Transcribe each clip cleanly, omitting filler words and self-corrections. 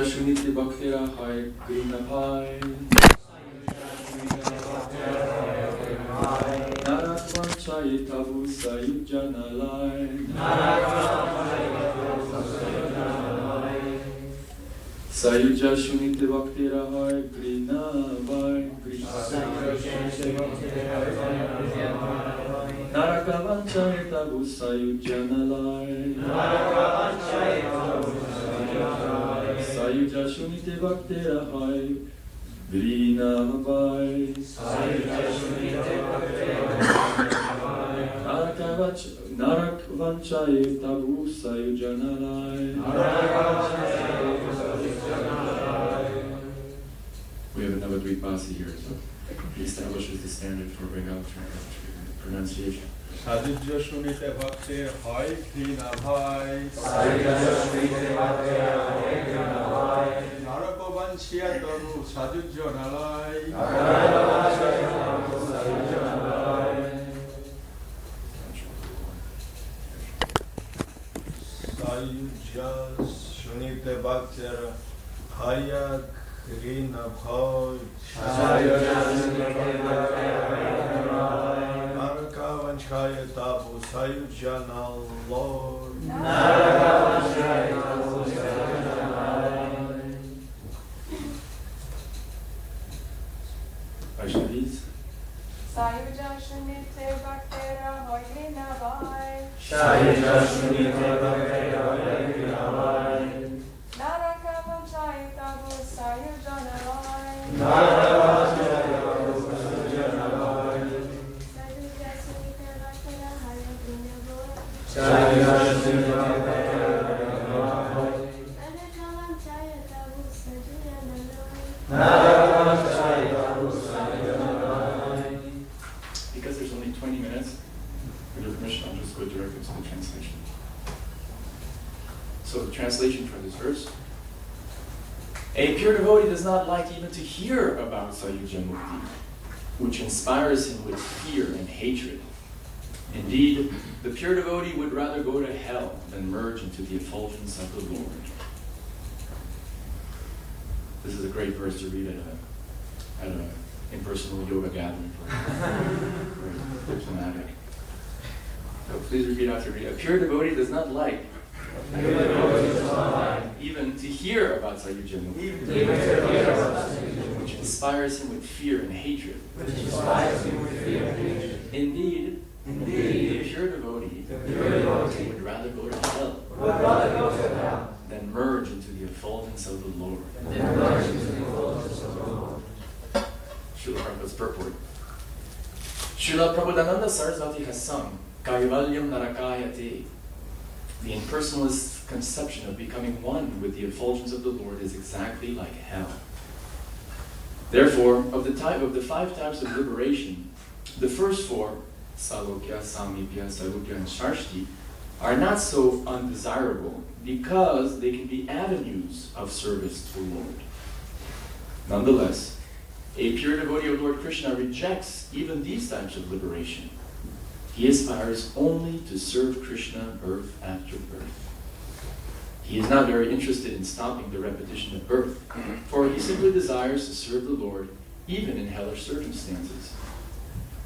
Shuniti Bhaktira Hai Krina Bhai Narak Vanchai Tabu Sayujanalai Sayuja Shuniti Bhaktira Hai Krina Bhai Naraka Vanchai Tabu Sayujanalai Sayuja Shuniti Bhaktira Hai Krina Bhai Narak Vanchai Tabu Sayujanalai. We have another Dvipasi here, so he establishes the standard for Bengal pronunciation. Sadhujya Shunite Bhakti Hai Krina Bhai Narako Vanchya Tabu Sadhujya Nalai Sayujya Shunite Bhakti Hai Krina Bhai Naraka Vanchaya Tabu Sayujanalai Vaishnavis. Sayuja Shunite Bhaktera Hoylina Bhai Sayuja Shunite Bhaktera Hoylina Bhai Naraka Vanchai Tabu Sayujanalai Sayuja Shunite Bhaktera Hoylina Bhai Sayuja Shunite Naraka Vanchai Tabu Sayujanalai Because there's only 20 minutes, with your permission, I'll just go directly to the translation. So the translation for this verse. A pure devotee does not like even to hear about Sayuja Mukti, which inspires him with fear and hatred. Indeed, the pure devotee would rather go to hell than merge into the effulgence of the Lord. This is a great verse to read at an impersonal yoga gathering for diplomatic. So please repeat after me. A pure devotee does not like even to hear about Sayuja Mukti, which inspires him with fear and hatred. Indeed, the pure devotee would rather go to hell than merge into the effulgence of the Lord. Srila Prabhupada's purport. Srila Prabhupada Sarasvati has sung Kaivalyam Narakayate. The impersonalist conception of becoming one with the effulgence of the Lord is exactly like hell. Therefore, of the 5 types of liberation, the first 4, Salokya, Samipya, Sarupya, and Sharshti, are not so undesirable because they can be avenues of service to the Lord. Nonetheless, a pure devotee of Lord Krishna rejects even these types of liberation. He aspires only to serve Krishna birth after birth. He is not very interested in stopping the repetition of birth, for he simply desires to serve the Lord even in hellish circumstances.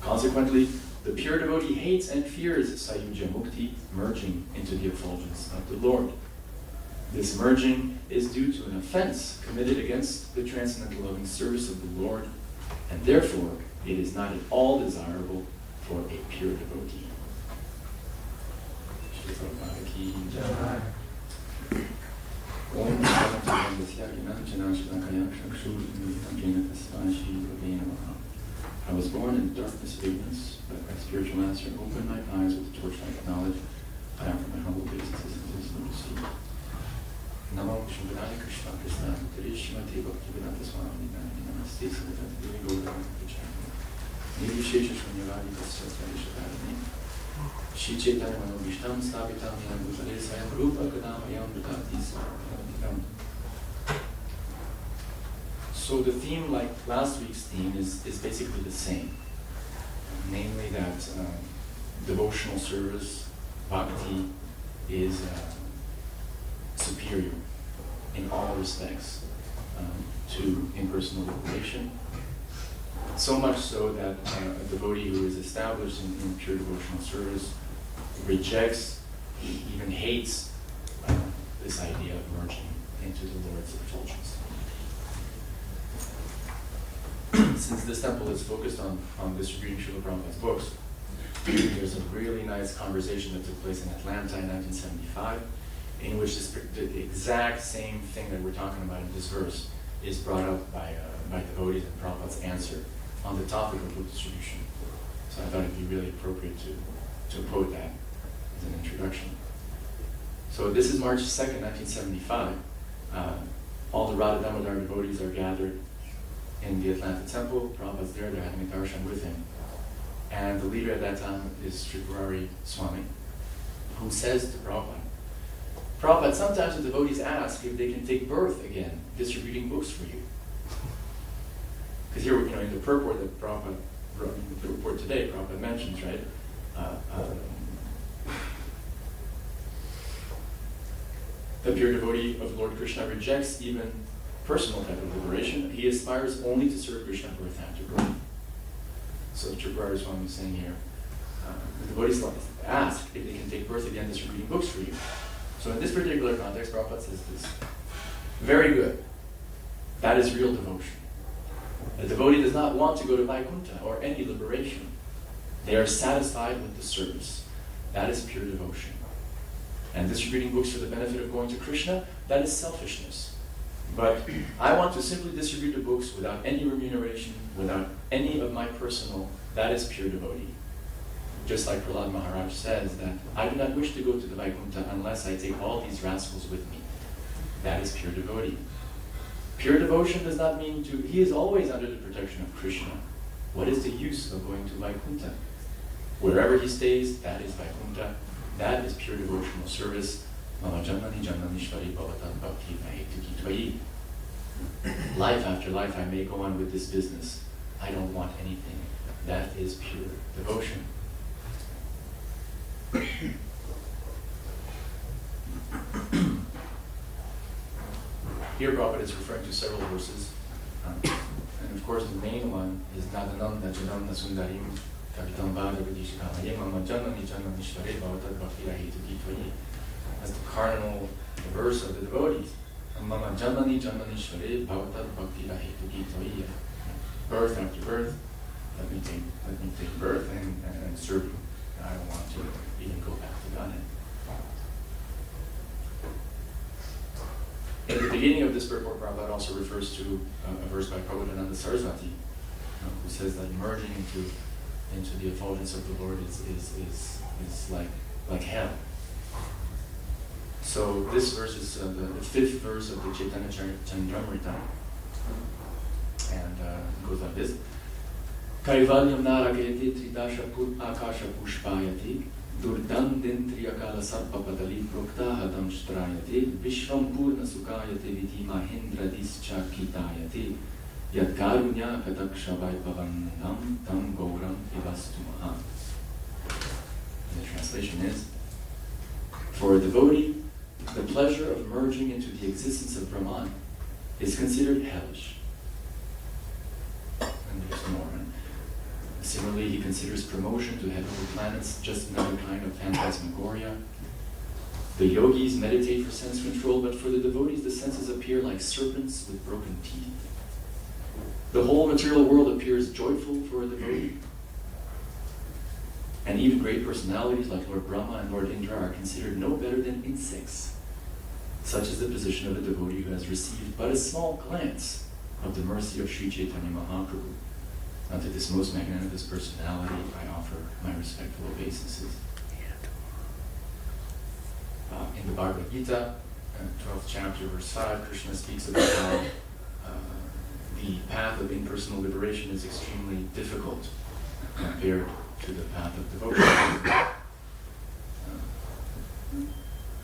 Consequently, the pure devotee hates and fears Sayuja Mukti, merging into the effulgence of the Lord. This merging is due to an offense committed against the transcendental loving service of the Lord, and therefore it is not at all desirable for a pure devotee. I was born in darkness of ignorance, but my spiritual master opened my eyes with the torchlight of knowledge. I offer my humble obeisances and his mercy. Namo Shambhadaya Krishna Krishna Tarishmati Bhaktivedanta Swami Namaste Samadhi Devi Gaura Vichara Nirvishesha Shunyavadi Vasyatari Shadharani Shri Chaitanya Manobhishtam Stavitam Yam Bhutale Swayam Rupa Kadamayam Bhutati Samadhikam. So the theme, like last week's theme, is basically the same. Namely that devotional service, bhakti, is superior in all respects to impersonal liberation. So much so that a devotee who is established in pure devotional service rejects, even hates this idea of merging into the Lord's effulgence. Since this temple is focused on distributing Srila Prabhupada's books, there's a really nice conversation that took place in Atlanta in 1975, in which the exact same thing that we're talking about in this verse is brought up by devotees and Prabhupada's answer on the topic of book distribution. So I thought it'd be really appropriate to quote that as an introduction. So this is March 2nd, 1975. All the Radha Damodar devotees are gathered in the Atlanta temple. Prabhupada's there, they're having a darshan with him. And the leader at that time is Tripurari Swami, who says to Prabhupada, Prabhupada, sometimes the devotees ask if they can take birth again, distributing books for you. Because here, in the purport that Prabhupada wrote, in the purport today, Prabhupada mentions, right? The pure devotee of Lord Krishna rejects even personal type of liberation. He aspires only to serve Krishna birth after birth. So Tripurari Swami is saying here, the devotees ask if they can take birth again distributing books for you. So in this particular context, Prabhupada says this. Very good. That is real devotion. A devotee does not want to go to Vaikuntha or any liberation. They are satisfied with the service. That is pure devotion. And distributing books for the benefit of going to Krishna, that is selfishness. But I want to simply distribute the books without any remuneration, without any of my personal, that is pure devotee. Just like Prahlad Maharaj says that I do not wish to go to the Vaikuntha unless I take all these rascals with me. That is pure devotee. Pure devotion does not mean he is always under the protection of Krishna. What is the use of going to Vaikuntha? Wherever he stays, that is Vaikuntha. That is pure devotional service. Life after life, I may go on with this business. I don't want anything. That is pure devotion. Here, Prabhupada is referring to several verses. And of course, the main one is Nadananda Janamna Sundarim Kavitam Bhagavadishikamayam Janani Janani Shvare Bhavatad Bhakti Rahetu Gitvayi. That's the cardinal verse of the devotees. Mama Janani Janani Shvare Bhavatad Bhakti Rahetu Gitvayi. Birth after birth, let me take birth and serve you. I don't want to even go back to Godhead. At the beginning of this purport, Prabhupada also refers to a verse by Prabhupada Saraswati, who says that merging into the effulgence of the Lord is like hell. So this verse is the fifth verse of the Chaitanya Chandramrita, and it goes like this: Kaivalyam narakayati tridasha akasha pushpayati Durdandintriyakala sarpapadali proktahadam shtrayate Vishvam purna sukayate viti mahindradischa kitayate Yad karunya katakshavaipavanam tam gauram ivastumaha. The translation is, for a devotee, the pleasure of merging into the existence of Brahman is considered hellish. And there's more. Similarly, he considers promotion to heavenly planets just another kind of phantasmagoria. The yogis meditate for sense control, but for the devotees, the senses appear like serpents with broken teeth. The whole material world appears joyful for a devotee. And even great personalities like Lord Brahma and Lord Indra are considered no better than insects. Such is the position of a devotee who has received but a small glance of the mercy of Sri Chaitanya Mahaprabhu. Unto this most magnanimous personality, I offer my respectful obeisances. In the Bhagavad Gita, 12th chapter, verse 5, Krishna speaks about how the path of impersonal liberation is extremely difficult compared to the path of devotion.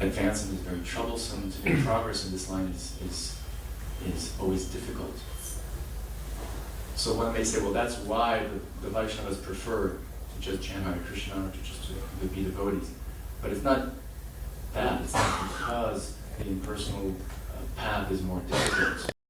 Advancement is very troublesome. To make progress in this line is always difficult. So one may say, well, that's why the Vaishnavas prefer to just chant Hare Krishna or to just to be devotees. But it's not that. It's not because the impersonal path is more difficult.